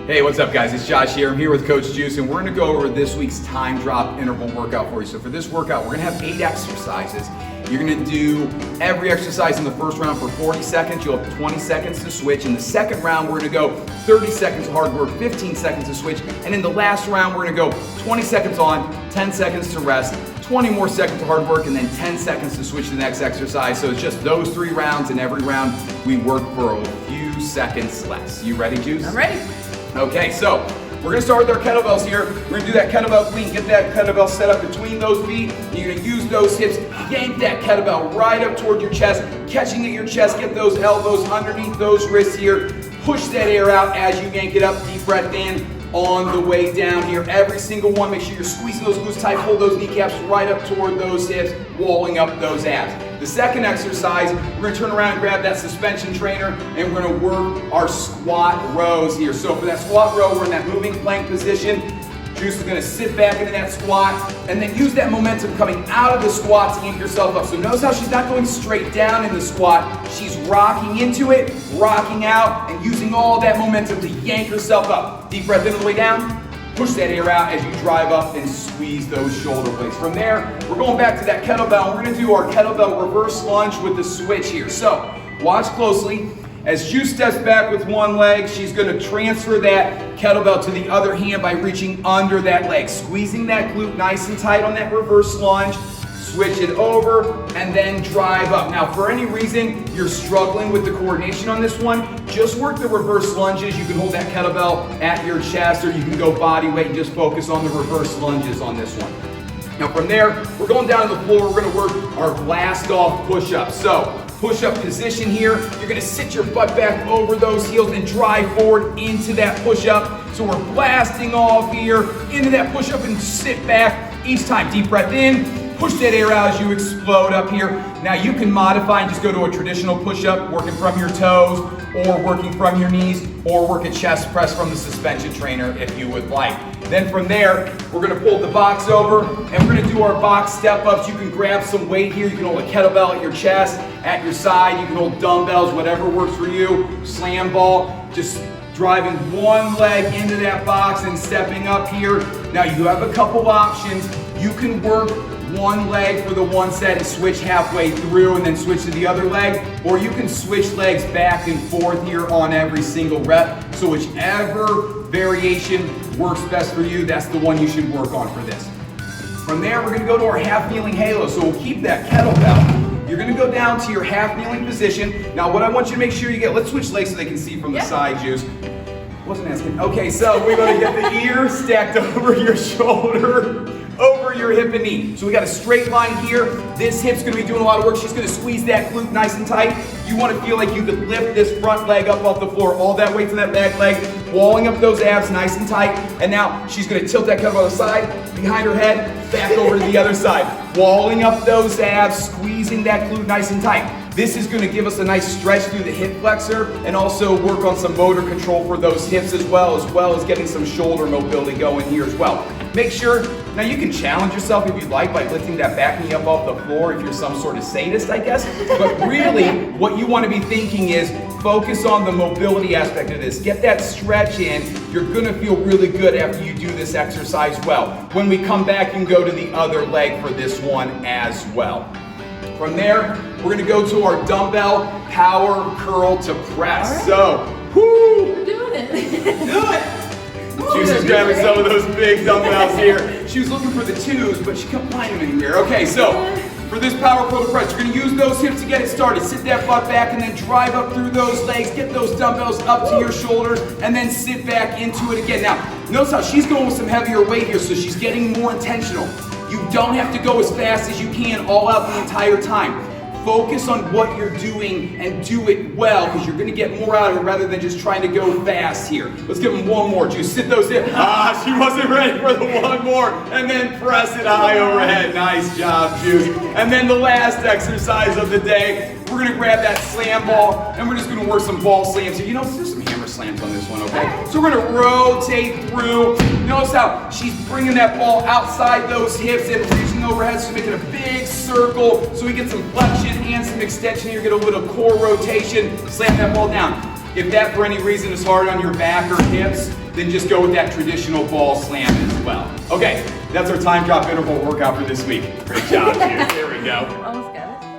Hey, what's up guys? It's Josh here. I'm here with Coach Juice and we're gonna go over this week's time drop interval workout for you. So for this workout, we're gonna have 8 exercises. You're gonna do every exercise in the first round for 40 seconds. You'll have 20 seconds to switch. In the second round, we're gonna go 30 seconds of hard work, 15 seconds to switch. And in the last round, we're gonna go 20 seconds on, 10 seconds to rest, 20 more seconds of hard work, and then 10 seconds to switch to the next exercise. So it's just those 3 rounds, and every round we work for a few seconds less. You ready, Juice? I'm ready. Okay, so we're gonna start with our kettlebells here. We're gonna do that kettlebell clean. Get that kettlebell set up between those feet. You're gonna use those hips, yank that kettlebell right up toward your chest, catching at your chest. Get those elbows underneath those wrists here. Push that air out as you yank it up. Deep breath in on the way down here. Every single one, make sure you're squeezing those glutes tight. Pull those kneecaps right up toward those hips, walling up those abs. The second exercise, we're gonna turn around and grab that suspension trainer and we're gonna work our squat rows here. So for that squat row, we're in that moving plank position. Juice is gonna sit back into that squat and then use that momentum coming out of the squat to yank yourself up. So notice how she's not going straight down in the squat. She's rocking into it, rocking out, and using all that momentum to yank herself up. Deep breath in on the way down. Push that air out as you drive up and squeeze those shoulder blades. From there, we're going back to that kettlebell. We're gonna do our kettlebell reverse lunge with the switch here. So, watch closely. As Juice steps back with one leg, she's gonna transfer that kettlebell to the other hand by reaching under that leg, squeezing that glute nice and tight on that reverse lunge. Switch it over and then drive up. Now, for any reason you're struggling with the coordination on this one, just work the reverse lunges. You can hold that kettlebell at your chest or you can go body weight and just focus on the reverse lunges on this one. Now from there, we're going down to the floor. We're gonna work our blast off push-ups. So, push-up position here. You're gonna sit your butt back over those heels and drive forward into that push-up. So we're blasting off here into that push-up and sit back each time. Deep breath in. Push that air out as you explode up here. Now you can modify and just go to a traditional push-up, working from your toes, or working from your knees, or work a chest press from the suspension trainer if you would like. Then from there, we're gonna pull the box over, and we're gonna do our box step-ups. You can grab some weight here. You can hold a kettlebell at your chest, at your side. You can hold dumbbells, whatever works for you. Slam ball, just driving one leg into that box and stepping up here. Now you have a couple options. You can work one leg for the one set and switch halfway through and then switch to the other leg, or you can switch legs back and forth here on every single rep. So whichever variation works best for you, that's the one you should work on for this. From there, we're gonna go to our half kneeling halo. So we'll keep that kettlebell. You're gonna go down to your half kneeling position. Now what I want you to make sure you get, let's switch legs so they can see from the side, Juice. Wasn't asking. Okay, so we're gonna get the ear stacked over your shoulder, over your hip and knee. So we got a straight line here. This hip's gonna be doing a lot of work. She's gonna squeeze that glute nice and tight. You wanna feel like you could lift this front leg up off the floor, all that weight to that back leg, walling up those abs nice and tight. And now she's gonna tilt that kettlebell to the side, behind her head, back over to the other side. Walling up those abs, squeezing that glute nice and tight. This is gonna give us a nice stretch through the hip flexor and also work on some motor control for those hips as well as getting some shoulder mobility going here as well. Make sure, now you can challenge yourself if you'd like by lifting that back knee up off the floor if you're some sort of sadist, I guess. But really, what you wanna be thinking is focus on the mobility aspect of this. Get that stretch in. You're gonna feel really good after you do this exercise well. When we come back, you can go to the other leg for this one as well. From there, we're gonna go to our dumbbell power curl to press. Right. So, whoo! We're doing it. Do it! Juice is grabbing some of those big dumbbells here. She was looking for the 2s, but she couldn't find them anywhere. Okay, so for this power curl to press, you're gonna use those hips to get it started. Sit that butt back and then drive up through those legs. Get those dumbbells up to your shoulders and then sit back into it again. Now, notice how she's going with some heavier weight here, so she's getting more intentional. You don't have to go as fast as you can all out the entire time. Focus on what you're doing and do it well because you're gonna get more out of it rather than just trying to go fast here. Let's give them one more, Juice. Sit those in. She wasn't ready for the one more. And then press it high overhead. Nice job, Juice. And then the last exercise of the day, we're gonna grab that slam ball and we're just gonna work some ball slams here. You know, there's some hammer slams on this one, okay? So we're gonna rotate through. Notice how she's bringing that ball outside those hips and reaching overhead, so making a big circle so we get some flexion and some extension here. Get a little core rotation, slam that ball down. If that for any reason is hard on your back or hips, then just go with that traditional ball slam as well. Okay, that's our time drop interval workout for this week. Great job, dude. There we go. Almost got it.